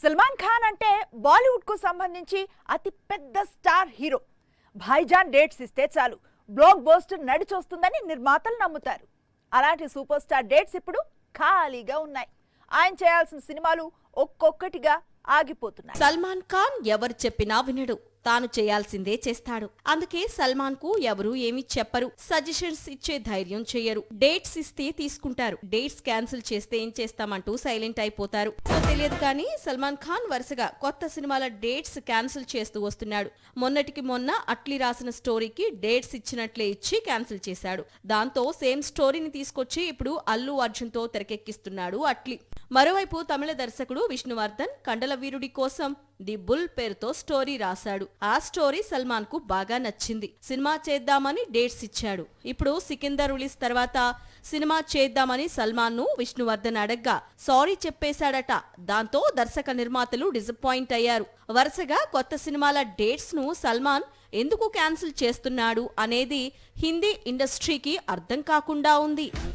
సల్మాన్ ఖాన్ అంటే బాలీవుడ్ కు సంబంధించి అతి పెద్ద స్టార్ హీరో. భాయిజాన్ డేట్స్ ఇస్తే చాలు బ్లాక్ బస్టర్ నడిచొస్తుందని నిర్మాతలు నమ్ముతారు. అలాంటి సూపర్ స్టార్ డేట్స్ ఇప్పుడు ఖాళీగా ఉన్నాయి. ఆయన చేయాల్సిన సినిమాలు ఒక్కొక్కటిగా ఆగిపోతున్నాయి. సల్మాన్ ఖాన్ ఎవరు చెప్పినా వినడు, తాను చేయాల్సిందే చేస్తాడు. అందుకే సల్మాన్ కు ఎవరు ఏమీ చెప్పరు, సజెషన్స్ ఇచ్చే ధైర్యం చెయ్యరు. డేట్స్ ఇస్తే తీసుకుంటారు, డేట్స్ క్యాన్సిల్ చేస్తే ఏం చేస్తామంటూ సైలెంట్ అయిపోతారు. తెలియదు కానీ సల్మాన్ ఖాన్ వరుసగా కొత్త సినిమాల డేట్స్ క్యాన్సిల్ చేస్తూ వస్తున్నాడు. మొన్నటికి మొన్న అట్లీ రాసిన స్టోరీకి డేట్స్ ఇచ్చినట్లే ఇచ్చి క్యాన్సిల్ చేశాడు. దాంతో సేమ్ స్టోరీని తీసుకొచ్చి ఇప్పుడు అల్లు అర్జున్ తో తెరకెక్కిస్తున్నాడు అట్లీ. మరోవైపు తమిళ దర్శకుడు విష్ణువర్ధన్ కండలవీరుడి కోసం ది బుల్ పేరుతో స్టోరీ రాశాడు. ఆ స్టోరీ సల్మాన్ కు బాగా నచ్చింది. సినిమా చేద్దామని డేట్స్ ఇచ్చాడు. ఇప్పుడు సికిందర్ రిలీజ్ తర్వాత సినిమా చేద్దామని సల్మాన్ ను విష్ణువర్ధన్ అడగ్గా సారీ చెప్పేశాడట. దాంతో దర్శక నిర్మాతలు డిసప్పాయింట్ అయ్యారు. వరుసగా కొత్త సినిమాల డేట్స్ ను సల్మాన్ ఎందుకు క్యాన్సిల్ చేస్తున్నాడు అనేది హిందీ ఇండస్ట్రీకి అర్థం కాకుండా ఉంది.